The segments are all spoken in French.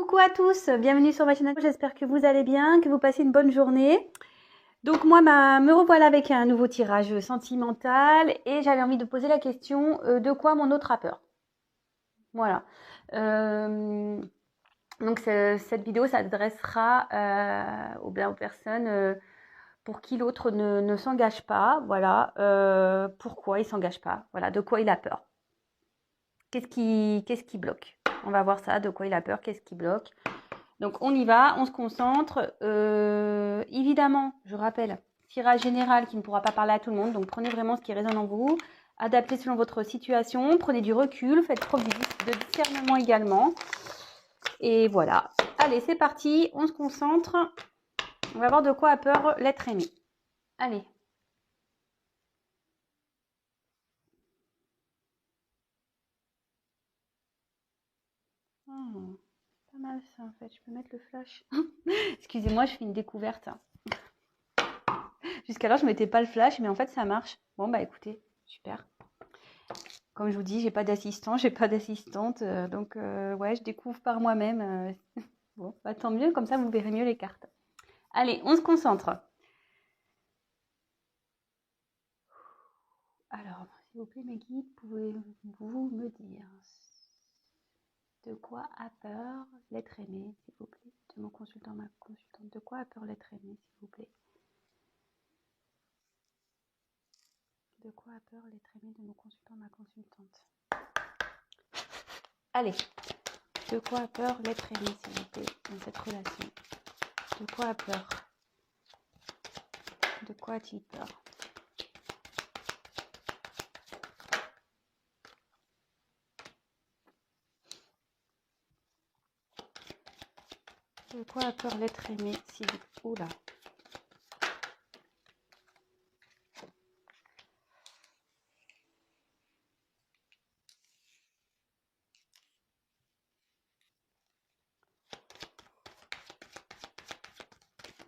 Coucou à tous, bienvenue sur ma chaîne. J'espère que vous allez bien, que vous passez une bonne journée. Donc moi, me revoilà avec un nouveau tirage sentimental et j'avais envie de poser la question de quoi mon autre a peur. Voilà. Donc cette vidéo s'adressera aux personnes pour qui l'autre ne s'engage pas. Voilà. Pourquoi il ne s'engage pas. Voilà. De quoi il a peur. Qu'est-ce qui bloque? On va voir ça, de quoi il a peur, qu'est-ce qui bloque. Donc on y va, on se concentre. Évidemment, je rappelle, tirage général qui ne pourra pas parler à tout le monde. Donc prenez vraiment ce qui résonne en vous. Adaptez selon votre situation. Prenez du recul. Faites preuve de discernement également. Et voilà. Allez, c'est parti. On se concentre. On va voir de quoi a peur l'être aimé. Allez. Oh, pas mal ça en fait. Je peux mettre le flash. Excusez-moi, je fais une découverte. Jusqu'alors, je ne mettais pas le flash, mais en fait, ça marche. Bon, bah écoutez, super. Comme je vous dis, j'ai pas d'assistant, j'ai pas d'assistante. Donc, ouais, je découvre par moi-même. Bon, bah, tant mieux, comme ça, vous verrez mieux les cartes. Allez, on se concentre. Alors, s'il vous plaît, mes guides, pouvez-vous me dire de quoi a peur l'être aimé, s'il vous plaît, de mon consultant, ma consultante. De quoi a peur l'être aimé, s'il vous plaît? De quoi a peur l'être aimé de mon consultant, ma consultante? Allez, de quoi a peur l'être aimé, s'il vous plaît, dans cette relation? De quoi a peur? De quoi a-t-il peur? De quoi a peur l'être aimé, s'il vous plaît? Oula.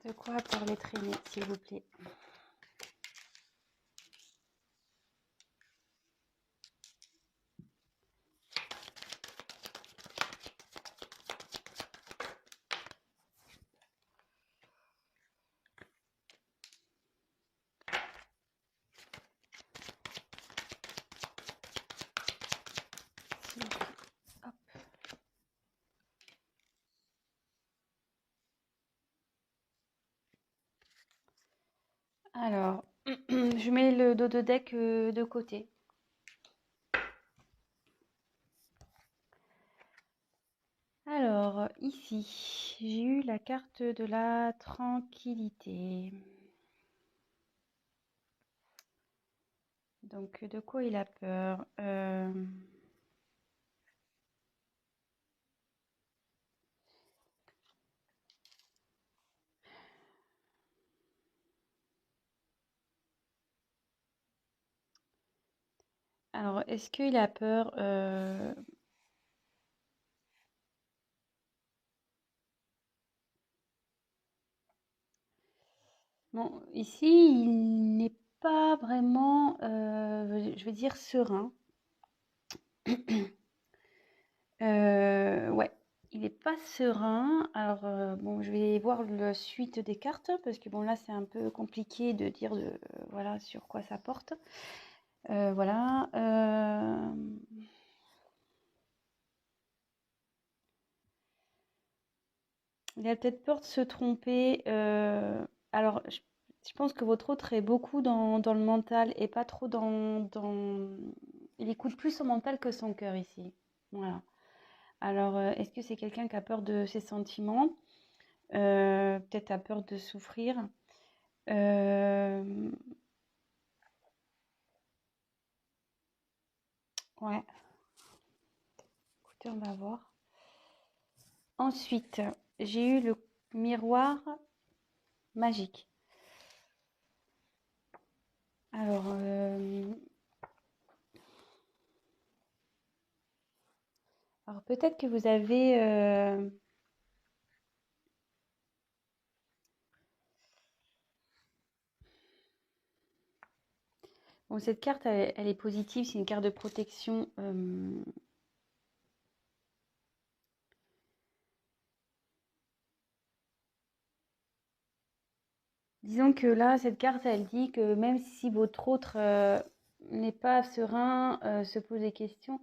De quoi a peur l'être aimé, s'il vous plaît? Hop. Alors, je mets le dos de deck de côté. Alors, ici, j'ai eu la carte de la tranquillité. Donc, de quoi il a peur? Alors, est-ce qu'il a peur Bon, ici, il n'est pas vraiment, je vais dire, serein. Ouais, il n'est pas serein. Alors, bon, je vais voir la suite des cartes parce que bon, là, c'est un peu compliqué de dire voilà, sur quoi ça porte. Voilà. Il a peut-être peur de se tromper. Alors, je pense que votre autre est beaucoup dans le mental et pas trop dans... Il écoute plus son mental que son cœur ici. Voilà. Alors, est-ce que c'est quelqu'un qui a peur de ses sentiments? Peut-être a peur de souffrir. Ouais. Écoutez, on va voir. Ensuite, j'ai eu le miroir magique. Alors, peut-être que vous avez... Bon, cette carte, elle est positive, c'est une carte de protection. Disons que là, cette carte, elle dit que même si votre autre n'est pas serein, se pose des questions,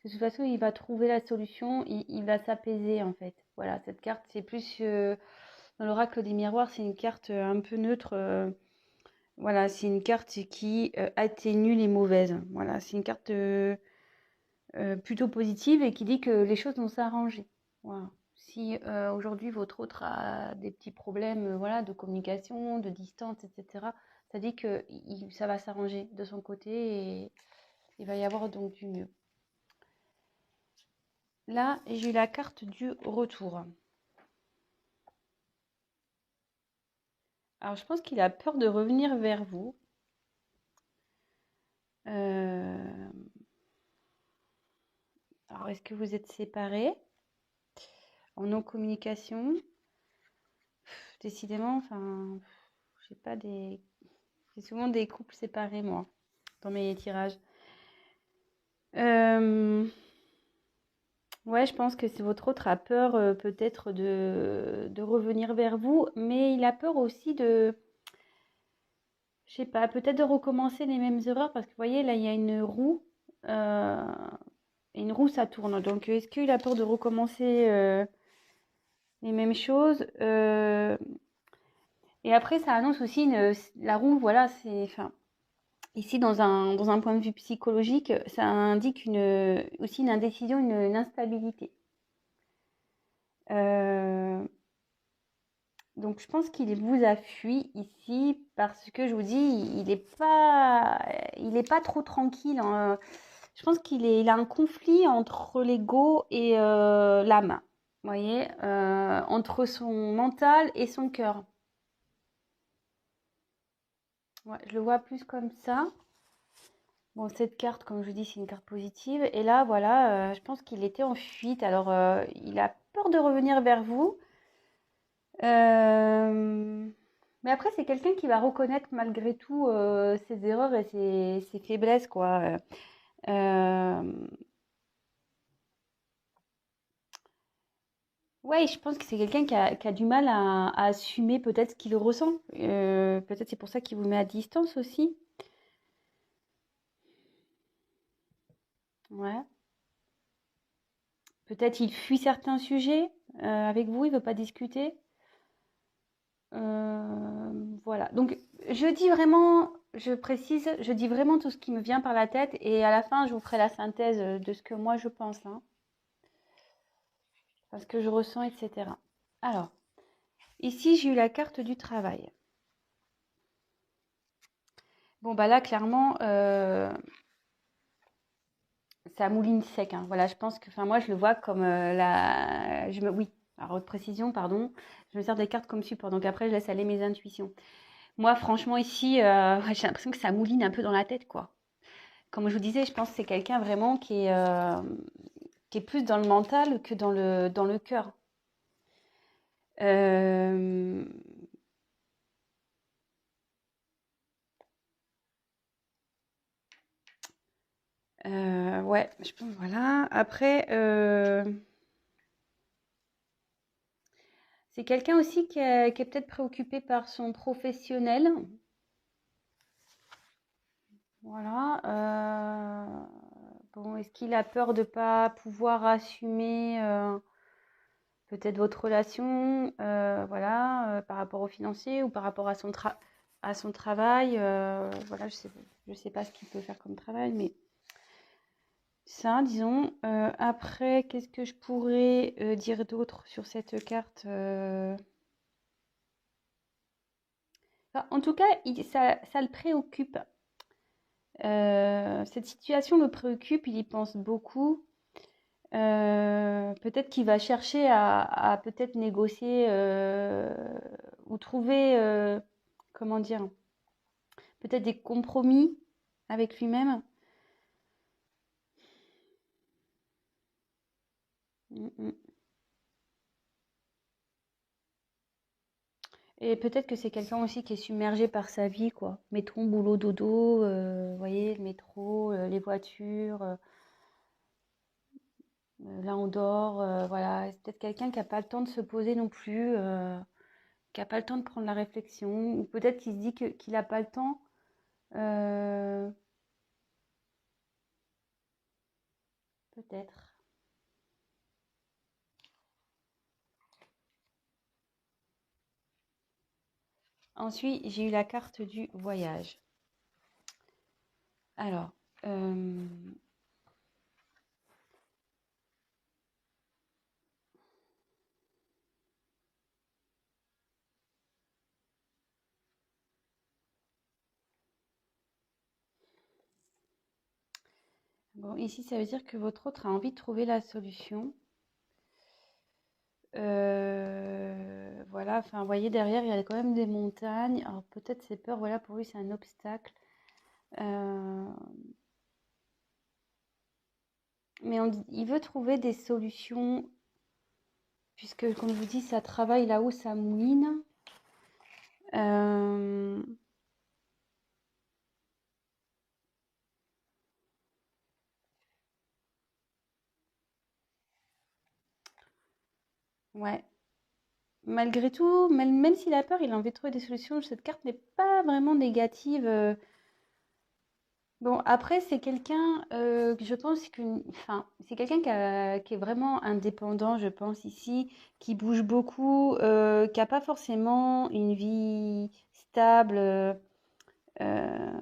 de toute façon, il va trouver la solution, il va s'apaiser en fait. Voilà, cette carte, c'est plus dans l'oracle des miroirs, c'est une carte un peu neutre. Voilà, c'est une carte qui atténue les mauvaises. Voilà, c'est une carte plutôt positive et qui dit que les choses vont s'arranger. Voilà. Si aujourd'hui votre autre a des petits problèmes voilà, de communication, de distance, etc., ça dit que ça va s'arranger de son côté et il va y avoir donc du mieux. Là, j'ai eu la carte du retour. Alors, je pense qu'il a peur de revenir vers vous. Alors, est-ce que vous êtes séparés en non-communication? Décidément, enfin, j'ai pas des... J'ai souvent des couples séparés, moi, dans mes tirages. Euh, Ouais, je pense que c'est votre autre a peur peut-être de revenir vers vous, mais il a peur aussi de, je sais pas, peut-être de recommencer les mêmes erreurs parce que vous voyez, là, il y a une roue, ça tourne. Donc, est-ce qu'il a peur de recommencer les mêmes choses et après, ça annonce aussi la roue, voilà, c'est, enfin, ici, dans un point de vue psychologique, ça indique aussi une indécision, une instabilité. Euh, Donc je pense qu'il vous a fui ici parce que je vous dis, il est pas trop tranquille, hein. Je pense il a un conflit entre l'ego et l'âme. Vous voyez, entre son mental et son cœur. Ouais, je le vois plus comme ça. Bon, cette carte, comme je vous dis, c'est une carte positive. Et là, voilà, je pense qu'il était en fuite. Alors, il a peur de revenir vers vous. Euh, Mais après, c'est quelqu'un qui va reconnaître malgré tout ses erreurs et ses faiblesses, quoi. Euh, Ouais, je pense que c'est quelqu'un qui a du mal à assumer peut-être ce qu'il ressent. Peut-être c'est pour ça qu'il vous met à distance aussi. Ouais. Peut-être il fuit certains sujets avec vous, il veut pas discuter. Voilà. Donc, je précise, je dis vraiment tout ce qui me vient par la tête et à la fin, je vous ferai la synthèse de ce que moi je pense, hein, parce que je ressens, etc. Alors, ici, j'ai eu la carte du travail. Bon, bah là, clairement, ça mouline sec, hein. Voilà, je pense que, enfin, moi, je le vois comme oui, alors, haute précision, pardon. Je me sers des cartes comme support, donc après, je laisse aller mes intuitions. Moi, franchement, ici, ouais, j'ai l'impression que ça mouline un peu dans la tête, quoi. Comme je vous disais, je pense que c'est quelqu'un vraiment qui est plus dans le mental que dans le cœur. Euh, ouais, je pense, voilà. Après, c'est quelqu'un aussi qui est peut-être préoccupé par son professionnel. Voilà. Bon, est-ce qu'il a peur de ne pas pouvoir assumer peut-être votre relation, voilà, par rapport au financier ou par rapport à son travail, voilà, je sais pas ce qu'il peut faire comme travail, mais ça, disons. Après, qu'est-ce que je pourrais dire d'autre sur cette carte Enfin, en tout cas, ça le préoccupe. Cette situation le préoccupe, il y pense beaucoup. Peut-être qu'il va chercher à peut-être négocier ou trouver, comment dire, peut-être des compromis avec lui-même. Mm, mm. Et peut-être que c'est quelqu'un aussi qui est submergé par sa vie, quoi. Métro, boulot, dodo, vous voyez, le métro, les voitures, là on dort, voilà. C'est peut-être quelqu'un qui n'a pas le temps de se poser non plus. qui n'a pas le temps de prendre la réflexion, ou peut-être qu'il se dit qu'il n'a pas le temps. euh, Peut-être. Ensuite, j'ai eu la carte du voyage. Alors, bon, ici, ça veut dire que votre autre a envie de trouver la solution. Voilà, enfin, vous voyez, derrière, il y a quand même des montagnes. Alors, peut-être ses peurs, voilà, pour lui, c'est un obstacle. Euh, mais il veut trouver des solutions, puisque, comme je vous dis, ça travaille là où ça mouline. Euh, ouais. Malgré tout, même s'il a peur, il a envie de trouver des solutions. Cette carte n'est pas vraiment négative. Bon, après, c'est quelqu'un, que je pense enfin, c'est quelqu'un qui est vraiment indépendant, je pense, ici, qui bouge beaucoup, qui n'a pas forcément une vie stable. Euh,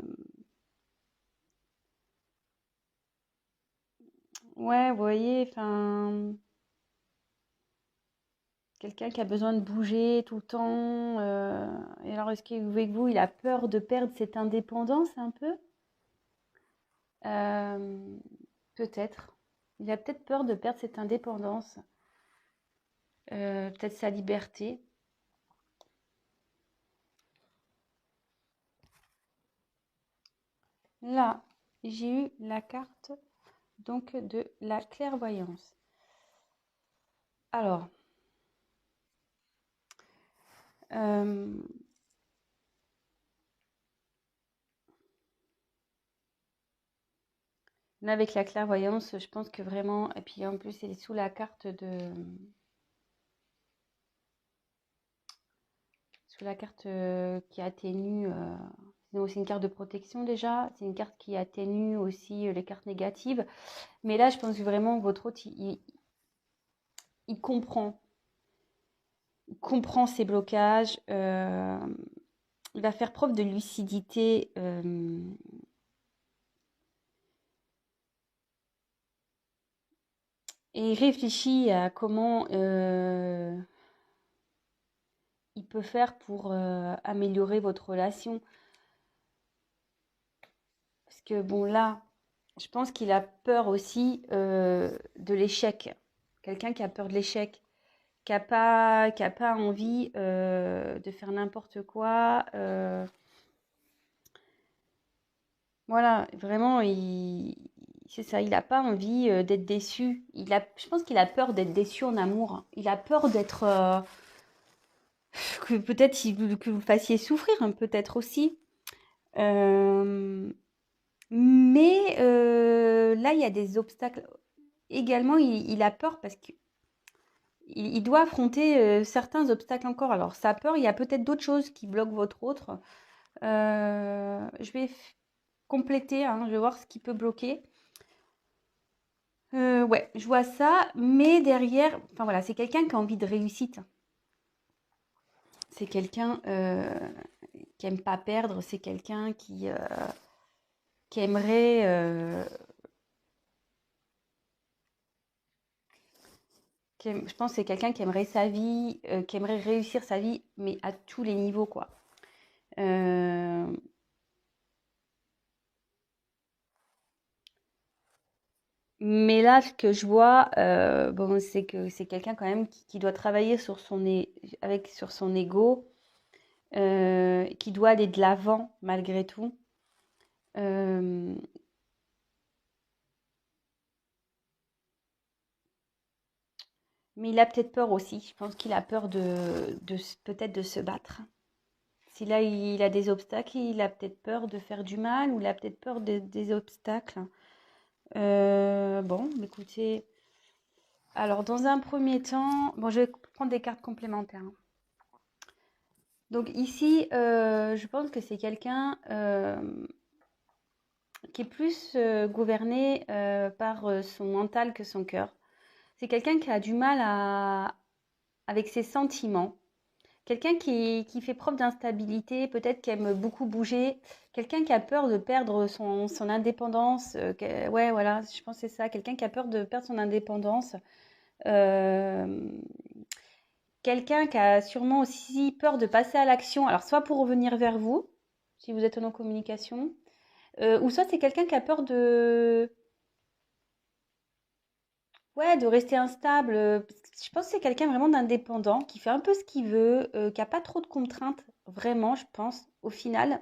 ouais, vous voyez, enfin, quelqu'un qui a besoin de bouger tout le temps. Et alors, est-ce qu'avec vous, il a peur de perdre cette indépendance un peu? Euh, Peut-être. Il a peut-être peur de perdre cette indépendance, peut-être sa liberté. Là, j'ai eu la carte donc de la clairvoyance. Alors, euh, là avec la clairvoyance, je pense que vraiment, et puis en plus, elle est sous la carte sous la carte qui atténue. C'est une carte de protection déjà. C'est une carte qui atténue aussi les cartes négatives. Mais là, je pense que vraiment votre hôte, il comprend. Il comprend ses blocages. Il va faire preuve de lucidité. Et il réfléchit à comment il peut faire pour améliorer votre relation. Parce que bon, là, je pense qu'il a peur aussi de l'échec. Quelqu'un qui a peur de l'échec, qui a pas envie de faire n'importe quoi. Voilà, vraiment, c'est ça, il n'a pas envie d'être déçu. Je pense qu'il a peur d'être déçu en amour. Il a peur d'être, que peut-être que vous fassiez souffrir, hein, peut-être aussi. Euh, mais là, il y a des obstacles. Également, il a peur parce qu'il il doit affronter certains obstacles encore. Alors, sa peur, il y a peut-être d'autres choses qui bloquent votre autre. Je vais compléter, hein, je vais voir ce qui peut bloquer. Ouais, je vois ça, mais derrière, enfin voilà, c'est quelqu'un qui a envie de réussite. C'est quelqu'un qui aime pas perdre, c'est quelqu'un qui aimerait, je pense que c'est quelqu'un qui aimerait sa vie, qui aimerait réussir sa vie, mais à tous les niveaux, quoi. Euh, mais là, ce que je vois, bon, c'est que c'est quelqu'un quand même qui doit travailler sur sur son ego, qui doit aller de l'avant malgré tout. Euh, mais il a peut-être peur aussi. Je pense qu'il a peur peut-être de se battre. Si là il a des obstacles, il a peut-être peur de faire du mal ou il a peut-être peur des obstacles. Bon, écoutez, alors dans un premier temps, bon, je vais prendre des cartes complémentaires, hein. Donc ici, je pense que c'est quelqu'un qui est plus gouverné par son mental que son cœur. C'est quelqu'un qui a du mal avec ses sentiments. Quelqu'un qui fait preuve d'instabilité, peut-être qui aime beaucoup bouger. Quelqu'un qui a peur de perdre son indépendance. Ouais, voilà, je pense que c'est ça. Quelqu'un qui a peur de perdre son indépendance. Euh, Quelqu'un qui a sûrement aussi peur de passer à l'action. Alors, soit pour revenir vers vous, si vous êtes en communication, ou soit c'est quelqu'un qui a peur ouais, de rester instable. Je pense que c'est quelqu'un vraiment d'indépendant, qui fait un peu ce qu'il veut, qui a pas trop de contraintes, vraiment, je pense, au final.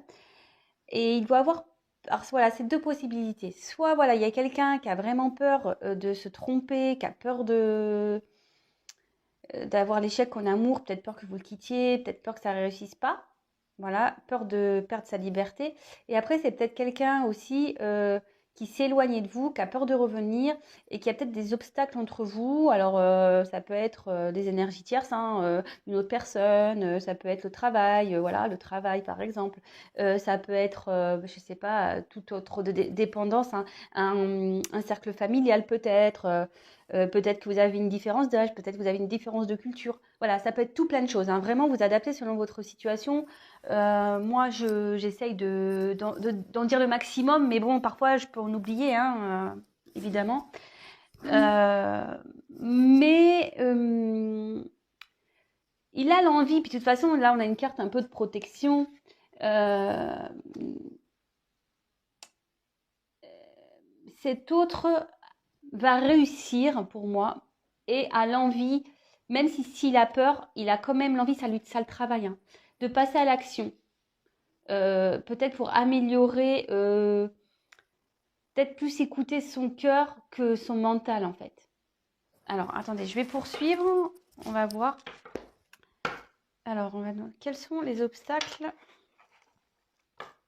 Et il doit avoir, alors voilà, c'est deux possibilités. Soit voilà, il y a quelqu'un qui a vraiment peur de se tromper, qui a peur d'avoir l'échec en amour, peut-être peur que vous le quittiez, peut-être peur que ça ne réussisse pas. Voilà, peur de perdre sa liberté. Et après, c'est peut-être quelqu'un aussi qui s'éloigne de vous, qui a peur de revenir et qui a peut-être des obstacles entre vous. Alors, ça peut être des énergies tierces, hein, une autre personne, ça peut être le travail, voilà, le travail par exemple. Ça peut être, je ne sais pas, toute autre dépendance, hein, un cercle familial peut-être. Peut-être que vous avez une différence d'âge, peut-être que vous avez une différence de culture. Voilà, ça peut être tout plein de choses, hein. Vraiment, vous adaptez selon votre situation. Moi, j'essaye d'en dire le maximum, mais bon, parfois, je peux en oublier, hein, évidemment. Euh, mais il a l'envie, puis de toute façon, là, on a une carte un peu de protection. Euh, Cet autre va réussir pour moi et a l'envie, même si s'il a peur, il a quand même l'envie, ça le travaille, hein, de passer à l'action. Peut-être pour améliorer, peut-être plus écouter son cœur que son mental en fait. Alors attendez, je vais poursuivre, on va voir. Alors, quels sont les obstacles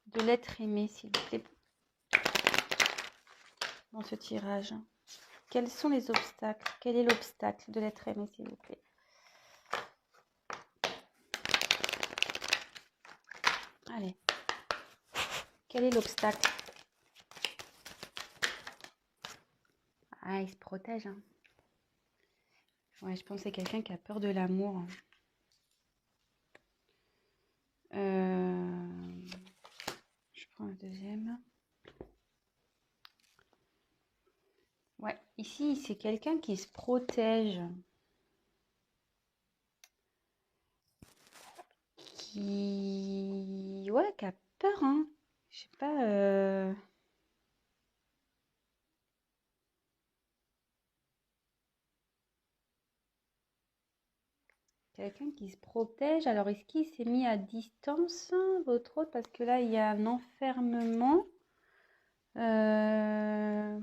de l'être aimé, s'il vous plaît, dans ce tirage? Quels sont les obstacles? Quel est l'obstacle de l'être aimé, s'il vous plaît? Allez. Quel est l'obstacle? Ah, il se protège, hein. Ouais, je pense que c'est quelqu'un qui a peur de l'amour. Je prends le deuxième. Ouais, ici, c'est quelqu'un qui se protège. Ouais, qui a peur, hein. Je sais pas. Quelqu'un qui se protège. Alors, est-ce qu'il s'est mis à distance, votre autre? Parce que là, il y a un enfermement. Euh,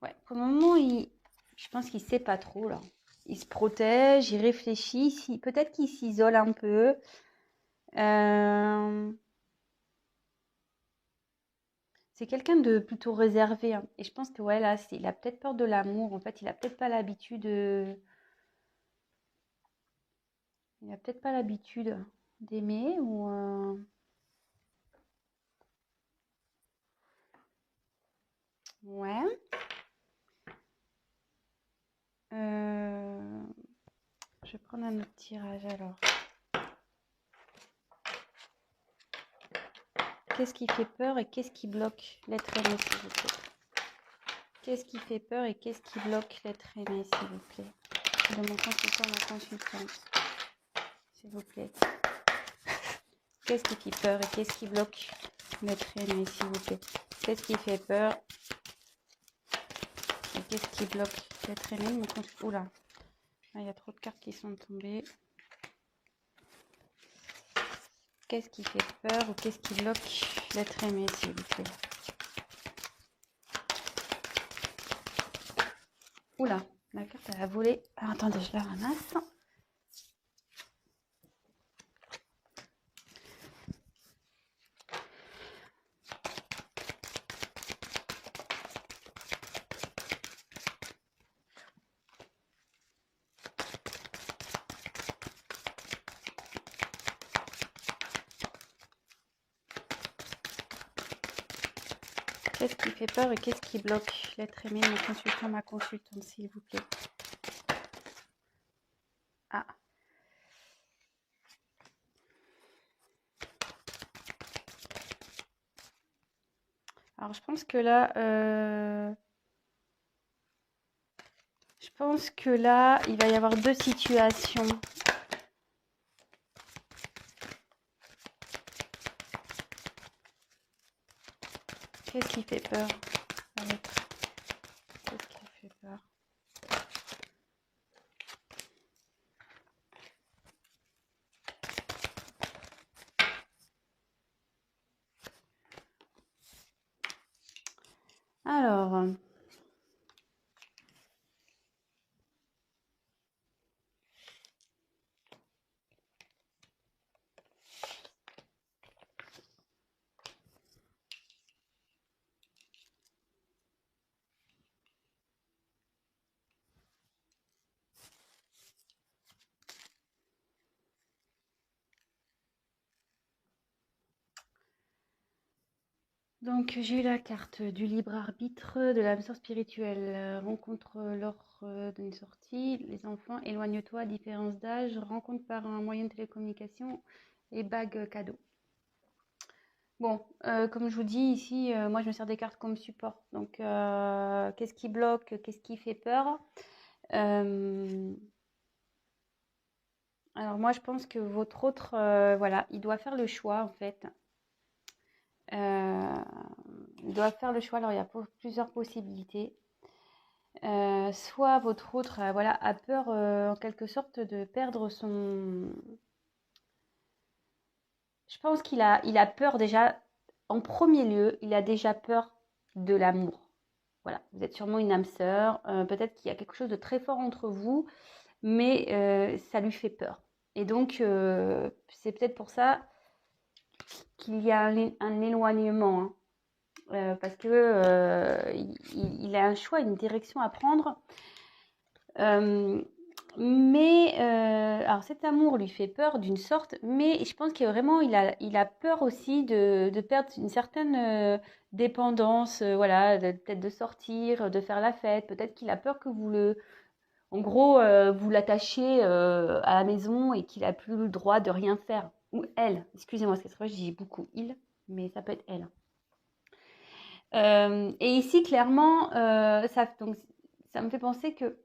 Ouais, pour le moment, je pense qu'il sait pas trop, là. Il se protège, il réfléchit. Peut-être qu'il s'isole un peu. Euh, C'est quelqu'un de plutôt réservé, hein. Et je pense que ouais, là, il a peut-être peur de l'amour. En fait, il a peut-être pas l'habitude. Il a peut-être pas l'habitude d'aimer ou. Ouais. Euh, Je vais prendre un autre tirage alors. Qu'est-ce qui fait peur et qu'est-ce qui bloque l'être aimé, s'il vous plaît? Qu'est-ce qui fait peur et qu'est-ce qui bloque l'être aimé, s'il vous plaît? De mon consultant, ma consultante, s'il vous plaît. Qu'est-ce qui fait peur et qu'est-ce qui bloque l'être aimé, s'il vous plaît? Qu'est-ce qui fait peur et qu'est-ce qui bloque l'être aimé, mon consultant? Oula, il y a trop de cartes qui sont tombées. Qu'est-ce qui fait peur ou qu'est-ce qui bloque l'être aimé, s'il vous plaît? Oula, la carte elle a volé. Alors, attendez, je la ramasse. qu'est-ce qui fait peur et qu'est-ce qui bloque l'être aimé de mon consultant, ma consultante, s'il vous plaît. Ah. Alors, je pense que là, il va y avoir deux situations. Qu'est-ce qui fait peur? Qu'est-ce qui fait peur? Alors, donc j'ai eu la carte du libre arbitre, de l'âme sœur spirituelle, rencontre lors d'une sortie, les enfants, éloigne-toi, différence d'âge, rencontre par un moyen de télécommunication et bague cadeau. Bon, comme je vous dis ici, moi je me sers des cartes comme support. Donc, qu'est-ce qui bloque, qu'est-ce qui fait peur? Alors moi je pense que votre autre, voilà, il doit faire le choix en fait. Il doit faire le choix, alors il y a plusieurs possibilités. Soit votre autre, voilà, a peur en quelque sorte de perdre son... Je pense qu'il a peur déjà, en premier lieu, il a déjà peur de l'amour. Voilà, vous êtes sûrement une âme sœur, peut-être qu'il y a quelque chose de très fort entre vous, mais ça lui fait peur. Et donc, c'est peut-être pour ça qu'il y a un éloignement, hein. Parce que il a un choix, une direction à prendre. Alors cet amour lui fait peur d'une sorte, mais je pense que vraiment il a peur aussi de perdre une certaine dépendance, voilà, peut-être de sortir, de faire la fête. Peut-être qu'il a peur que en gros, vous l'attachiez à la maison et qu'il a plus le droit de rien faire. Ou elle, excusez-moi, parce que c'est vrai, je dis beaucoup il, mais ça peut être elle. Et ici, clairement, donc, ça me fait penser que...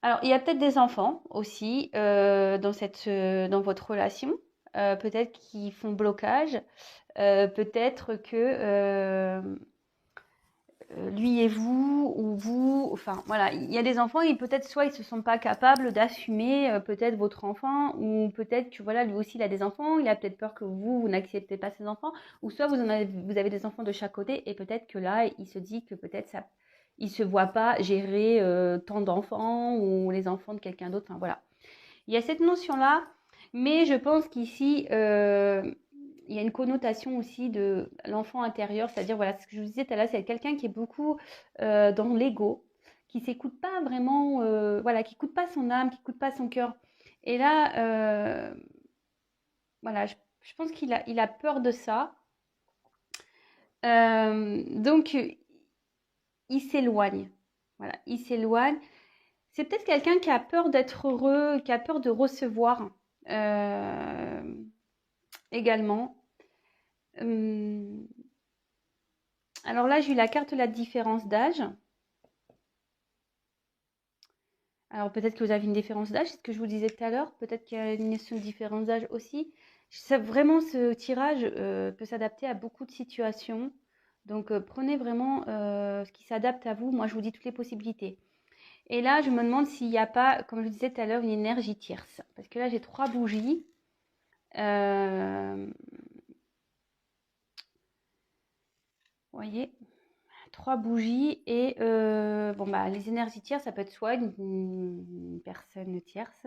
Alors, il y a peut-être des enfants aussi dans votre relation, peut-être qui font blocage, peut-être que lui et vous, ou vous, enfin voilà, il y a des enfants et peut-être soit ils se sont pas capables d'assumer peut-être votre enfant, ou peut-être que voilà, lui aussi il a des enfants, il a peut-être peur que vous n'acceptez pas ses enfants, ou soit vous avez des enfants de chaque côté et peut-être que là il se dit que peut-être ça, il se voit pas gérer tant d'enfants ou les enfants de quelqu'un d'autre, enfin voilà. Il y a cette notion-là, mais je pense qu'ici il y a une connotation aussi de l'enfant intérieur, c'est-à-dire, voilà, ce que je vous disais tout à l'heure, c'est quelqu'un qui est beaucoup dans l'ego, qui s'écoute pas vraiment, voilà, qui écoute pas son âme, qui écoute pas son cœur. Et là, voilà, je pense il a peur de ça. Donc, il s'éloigne. Voilà, il s'éloigne. C'est peut-être quelqu'un qui a peur d'être heureux, qui a peur de recevoir également. Alors là, j'ai eu la carte de la différence d'âge. Alors peut-être que vous avez une différence d'âge, c'est ce que je vous disais tout à l'heure. Peut-être qu'il y a une notion de différence d'âge aussi. Vraiment, ce tirage peut s'adapter à beaucoup de situations. Donc prenez vraiment ce qui s'adapte à vous. Moi, je vous dis toutes les possibilités. Et là, je me demande s'il n'y a pas, comme je vous disais tout à l'heure, une énergie tierce. Parce que là, j'ai 3 bougies. Vous voyez, 3 bougies et bon bah les énergies tierces, ça peut être soit une personne tierce,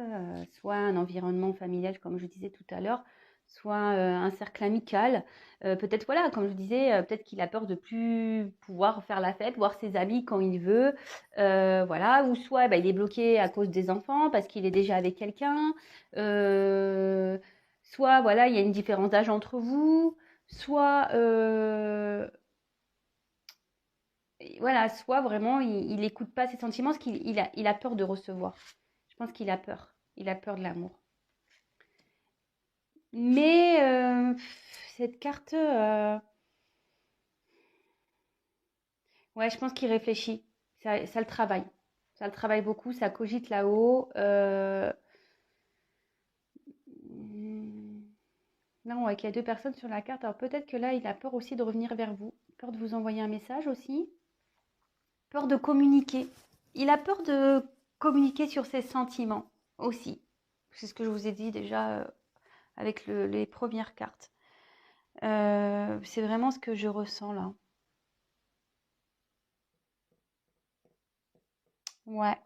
soit un environnement familial comme je disais tout à l'heure, soit un cercle amical. Peut-être voilà, comme je disais, peut-être qu'il a peur de plus pouvoir faire la fête, voir ses amis quand il veut, voilà, ou soit bah, il est bloqué à cause des enfants parce qu'il est déjà avec quelqu'un, soit voilà, il y a une différence d'âge entre vous, soit voilà, soit vraiment, il n'écoute pas ses sentiments parce qu'il a peur de recevoir. Je pense qu'il a peur. Il a peur de l'amour. Mais cette carte, ouais, je pense qu'il réfléchit. Ça le travaille. Ça le travaille beaucoup, ça cogite là-haut. Non, ouais, qu'il y a deux personnes sur la carte. Alors peut-être que là, il a peur aussi de revenir vers vous. Peur de vous envoyer un message aussi. Peur de communiquer. Il a peur de communiquer sur ses sentiments aussi. C'est ce que je vous ai dit déjà avec les premières cartes. C'est vraiment ce que je ressens là. Ouais.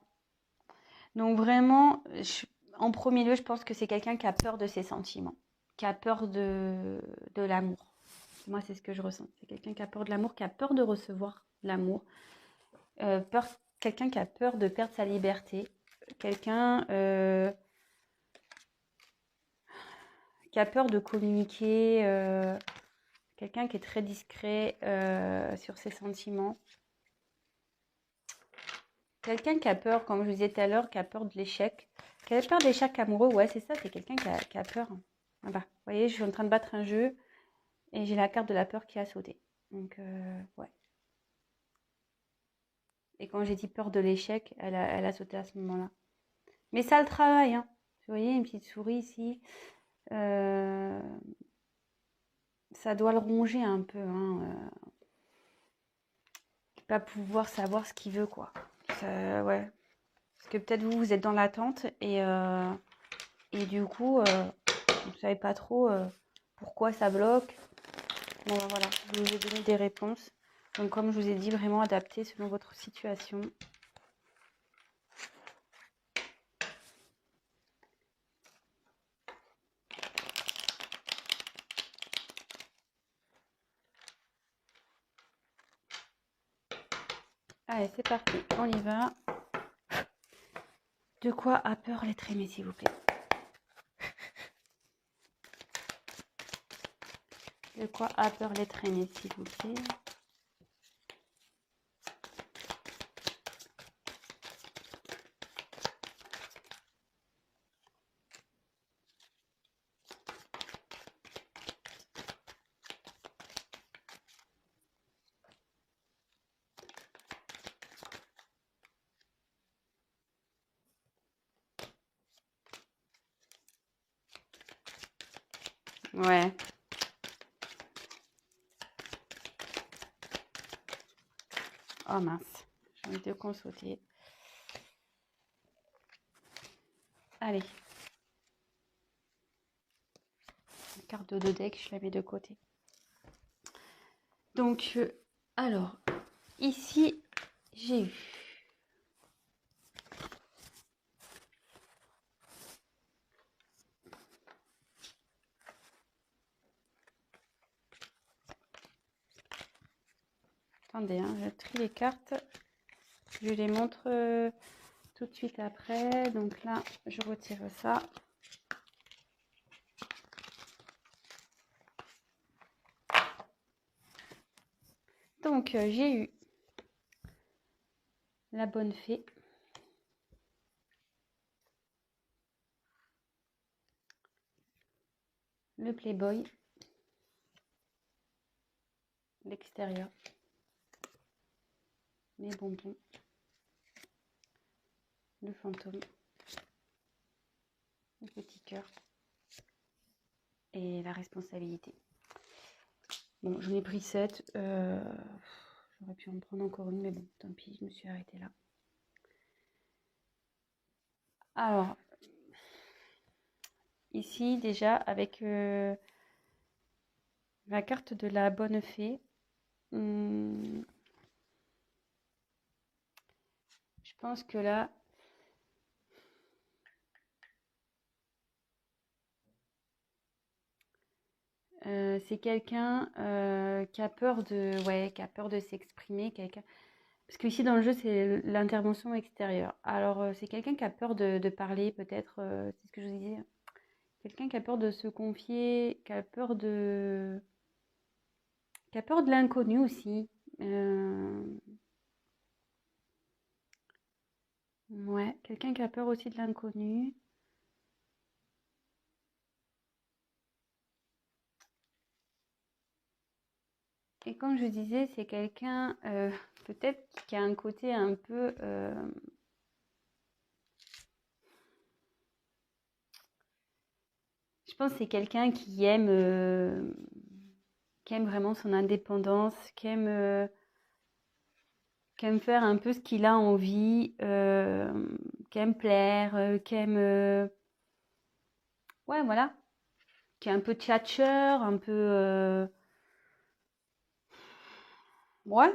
Donc vraiment, en premier lieu, je pense que c'est quelqu'un qui a peur de ses sentiments, qui a peur de l'amour. Moi, c'est ce que je ressens. C'est quelqu'un qui a peur de l'amour, qui a peur de recevoir l'amour. Peur, quelqu'un qui a peur de perdre sa liberté. Quelqu'un qui a peur de communiquer. Quelqu'un qui est très discret sur ses sentiments. Quelqu'un qui a peur, comme je vous disais tout à l'heure, qui a peur de l'échec. Qui a peur de l'échec amoureux, ouais, c'est ça, c'est quelqu'un qui a peur. Voilà. Vous voyez, je suis en train de battre un jeu et j'ai la carte de la peur qui a sauté. Donc, ouais. Et quand j'ai dit peur de l'échec, elle a sauté à ce moment-là. Mais ça le travaille, hein. Vous voyez, une petite souris ici. Euh, ça doit le ronger un peu, hein. Pas pouvoir savoir ce qu'il veut, quoi. Ouais. Parce que peut-être vous êtes dans l'attente et du coup, vous ne savez pas trop pourquoi ça bloque. Bon, voilà, je vous ai donné des réponses. Donc, comme je vous ai dit, vraiment adapté selon votre situation. Allez, c'est parti, on y va. De quoi a peur l'être aimé, s'il vous plaît? De quoi a peur l'être aimé, s'il vous plaît? Ouais. Oh mince, j'ai envie de consulter. Allez. La carte de 2 decks, je la mets de côté. Donc, alors, ici, j'ai eu attendez, hein, je trie les cartes. Je les montre tout de suite après. Donc là, je retire ça. Donc, j'ai eu la bonne fée. Le playboy. L'extérieur. Les bonbons. Le fantôme. Le petit cœur. Et la responsabilité. Bon, j'en ai pris 7. J'aurais pu en prendre encore une, mais bon, tant pis, je me suis arrêtée là. Alors, ici, déjà, avec la carte de la bonne fée, je pense que là, c'est quelqu'un qui a peur qui a peur de s'exprimer, quelqu'un. Parce que ici dans le jeu, c'est l'intervention extérieure. Alors, c'est quelqu'un qui a peur de parler, peut-être, c'est ce que je vous disais. Quelqu'un qui a peur de se confier, qui a peur de l'inconnu aussi. Ouais, quelqu'un qui a peur aussi de l'inconnu. Et comme je disais, c'est quelqu'un peut-être qui a un côté un peu... je pense que c'est quelqu'un qui aime vraiment son indépendance, qui aime faire un peu ce qu'il a envie, qui aime plaire, qui aime... ouais, voilà. Qui est un peu tchatcheur, un peu... ouais.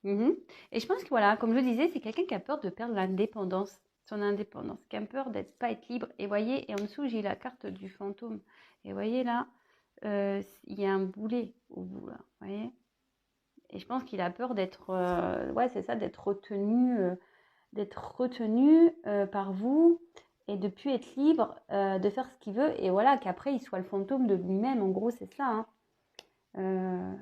Mhm. Et je pense que voilà, comme je disais, c'est quelqu'un qui a peur de perdre l'indépendance, son indépendance, qui a peur d'être pas être libre. Et voyez, et en dessous, j'ai la carte du fantôme. Et voyez là, il y a un boulet au bout là, voyez. Et je pense qu'il a peur d'être, ouais, c'est ça, d'être retenu par vous et de plus être libre de faire ce qu'il veut. Et voilà, qu'après, il soit le fantôme de lui-même. En gros, c'est ça, hein. Euh,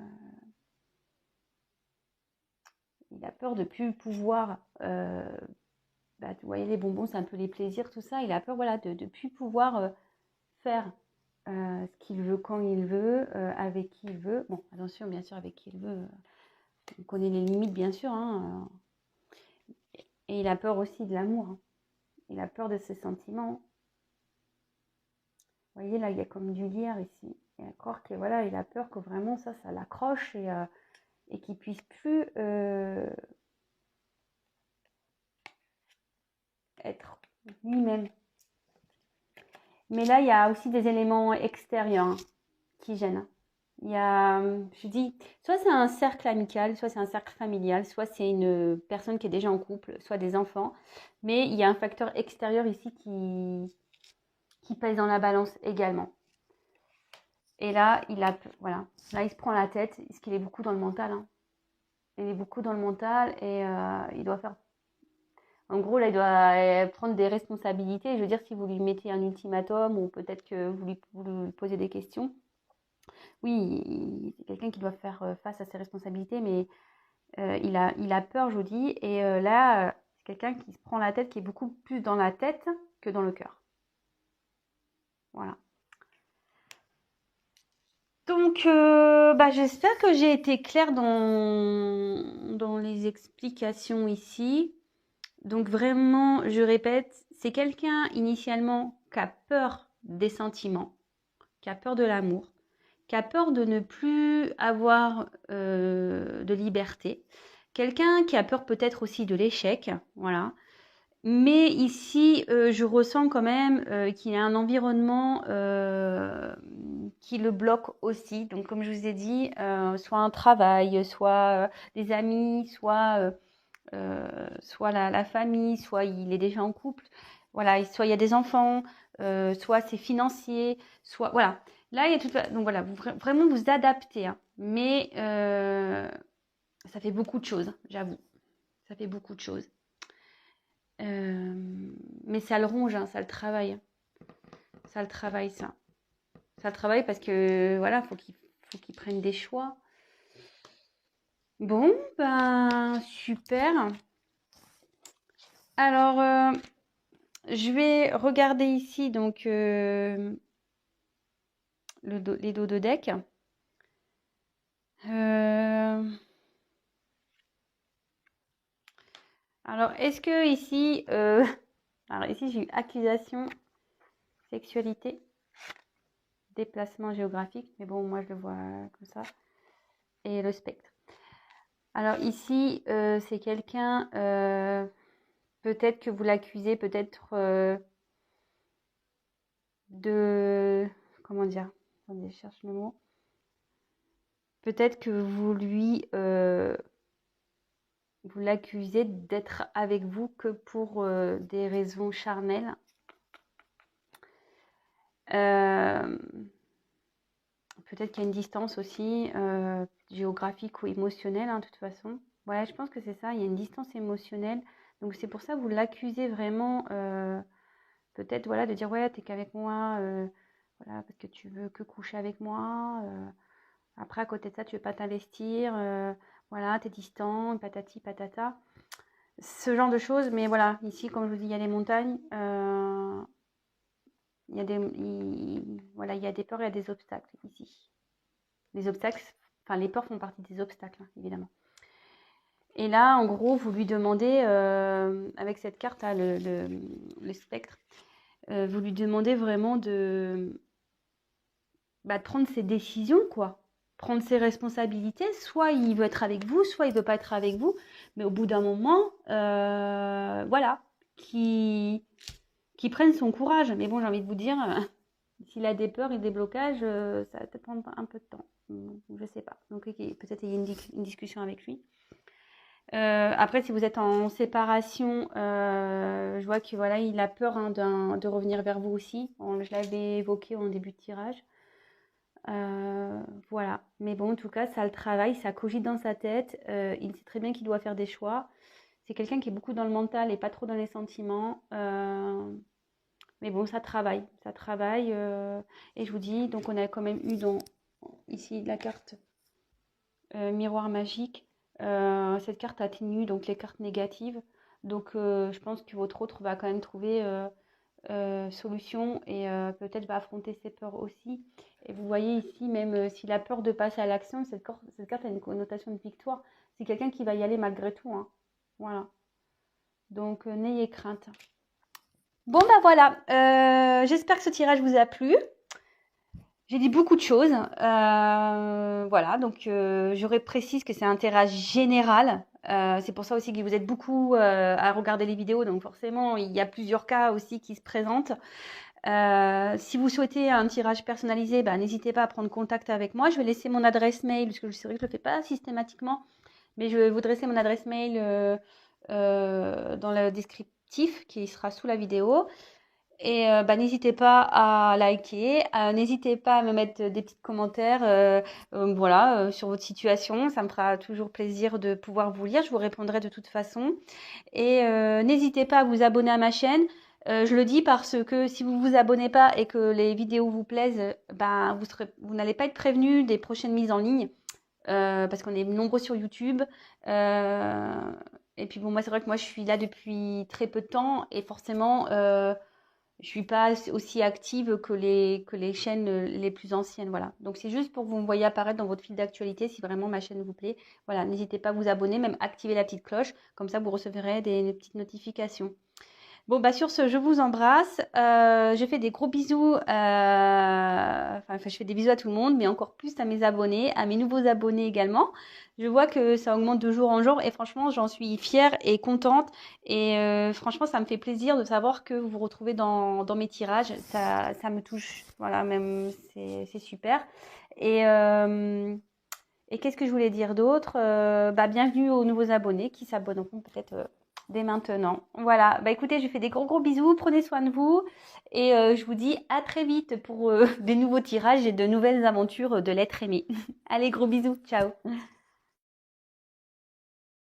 il a peur de plus pouvoir. Bah, vous voyez, les bonbons, c'est un peu les plaisirs, tout ça. Il a peur, voilà, de plus pouvoir faire ce qu'il veut quand il veut, avec qui il veut. Bon, attention, bien sûr, avec qui il veut. On connaît les limites, bien sûr, hein. Et il a peur aussi de l'amour, hein. Il a peur de ses sentiments. Vous voyez, là, il y a comme du lierre ici. Et encore que, voilà, il a peur que vraiment ça l'accroche et qu'il puisse plus être lui-même. Mais là, il y a aussi des éléments extérieurs hein, qui gênent. Il y a, je dis, soit c'est un cercle amical, soit c'est un cercle familial, soit c'est une personne qui est déjà en couple, soit des enfants. Mais il y a un facteur extérieur ici qui pèse dans la balance également. Et là, voilà, là, il se prend la tête, parce qu'il est beaucoup dans le mental. Hein. Il est beaucoup dans le mental et il doit faire. En gros, là, il doit prendre des responsabilités. Je veux dire, si vous lui mettez un ultimatum ou peut-être que vous lui posez des questions, oui, c'est quelqu'un qui doit faire face à ses responsabilités, mais il a peur, je vous dis. Et là, c'est quelqu'un qui se prend la tête, qui est beaucoup plus dans la tête que dans le cœur. Voilà. Donc, bah, j'espère que j'ai été claire dans les explications ici. Donc vraiment, je répète, c'est quelqu'un initialement qui a peur des sentiments, qui a peur de l'amour, qui a peur de ne plus avoir de liberté. Quelqu'un qui a peur peut-être aussi de l'échec, voilà. Mais ici, je ressens quand même qu'il y a un environnement qui le bloque aussi. Donc, comme je vous ai dit, soit un travail, soit des amis, soit la famille, soit il est déjà en couple, voilà, soit il y a des enfants, soit c'est financier, soit voilà. Là, il y a tout. Donc voilà, vraiment vous adaptez, hein. Mais ça fait beaucoup de choses, j'avoue. Ça fait beaucoup de choses. Mais ça le ronge, hein, ça le travaille. Ça le travaille, ça. Ça le travaille parce que voilà, faut qu'il prenne des choix. Bon, ben super. Alors, je vais regarder ici donc les dos de deck. Alors, est-ce que ici, alors ici j'ai eu accusation, sexualité, déplacement géographique, mais bon, moi je le vois comme ça, et le spectre. Alors ici, c'est quelqu'un, peut-être que vous l'accusez, peut-être de, comment dire, attendez, je cherche le mot. Peut-être que vous l'accusez d'être avec vous que pour des raisons charnelles. Peut-être qu'il y a une distance aussi géographique ou émotionnelle, hein, de toute façon. Ouais, je pense que c'est ça, il y a une distance émotionnelle. Donc c'est pour ça que vous l'accusez vraiment, peut-être voilà, de dire ouais, t'es qu'avec moi, voilà, parce que tu veux que coucher avec moi. Après, à côté de ça, tu veux pas t'investir, voilà, t'es distant, patati patata. ce genre de choses. Mais voilà, ici, comme je vous dis, il y a les montagnes. Il y a voilà, il y a des peurs et il y a des obstacles ici. Les obstacles, enfin les peurs font partie des obstacles, hein, évidemment. Et là, en gros, vous lui demandez, avec cette carte, là, le spectre, vous lui demandez vraiment de prendre ses décisions, quoi. Prendre ses responsabilités. Soit il veut être avec vous, soit il veut pas être avec vous. Mais au bout d'un moment, voilà, qui prenne son courage. Mais bon, j'ai envie de vous dire, s'il a des peurs et des blocages, ça va peut-être prendre un peu de temps. Je sais pas. Donc peut-être il y a une discussion avec lui. Après, si vous êtes en séparation, je vois que voilà, il a peur hein, de revenir vers vous aussi. Je l'avais évoqué en début de tirage. Voilà. Mais bon, en tout cas, ça le travaille, ça cogite dans sa tête. Il sait très bien qu'il doit faire des choix. C'est quelqu'un qui est beaucoup dans le mental et pas trop dans les sentiments. Mais bon, ça travaille. Ça travaille. Et je vous dis, donc on a quand même eu ici la carte miroir magique. Cette carte atténue donc les cartes négatives. Donc je pense que votre autre va quand même trouver solution et peut-être va affronter ses peurs aussi. Et vous voyez ici, même s'il a peur de passer à l'action, cette carte a une connotation de victoire. C'est quelqu'un qui va y aller malgré tout. Hein. Voilà. Donc n'ayez crainte. Bon bah voilà, j'espère que ce tirage vous a plu. J'ai dit beaucoup de choses. Voilà, donc je précise que c'est un tirage général. C'est pour ça aussi que vous êtes beaucoup à regarder les vidéos. Donc forcément, il y a plusieurs cas aussi qui se présentent. Si vous souhaitez un tirage personnalisé, n'hésitez pas à prendre contact avec moi. Je vais laisser mon adresse mail, parce que c'est vrai que je ne le fais pas systématiquement. Mais je vais vous dresser mon adresse mail dans le descriptif qui sera sous la vidéo. Et n'hésitez pas à liker, n'hésitez pas à me mettre des petits commentaires voilà, sur votre situation. Ça me fera toujours plaisir de pouvoir vous lire. Je vous répondrai de toute façon. Et n'hésitez pas à vous abonner à ma chaîne. Je le dis parce que si vous vous abonnez pas et que les vidéos vous plaisent, vous n'allez pas être prévenu des prochaines mises en ligne. Parce qu'on est nombreux sur YouTube. Et puis bon, moi c'est vrai que moi je suis là depuis très peu de temps et forcément je suis pas aussi active que les chaînes les plus anciennes, voilà. Donc c'est juste pour que vous me voyez apparaître dans votre fil d'actualité si vraiment ma chaîne vous plaît. Voilà, n'hésitez pas à vous abonner, même activer la petite cloche, comme ça vous recevrez des petites notifications. Bon, sur ce, je vous embrasse. Je fais des gros bisous. Je fais des bisous à tout le monde, mais encore plus à mes abonnés, à mes nouveaux abonnés également. Je vois que ça augmente de jour en jour et franchement, j'en suis fière et contente. Et franchement, ça me fait plaisir de savoir que vous vous retrouvez dans mes tirages. Ça me touche. Voilà, même c'est super. Et qu'est-ce que je voulais dire d'autre bienvenue aux nouveaux abonnés qui s'abonneront peut-être dès maintenant. Voilà, écoutez, je fais des gros bisous, prenez soin de vous et je vous dis à très vite pour des nouveaux tirages et de nouvelles aventures de l'être aimé. Allez, gros bisous, ciao.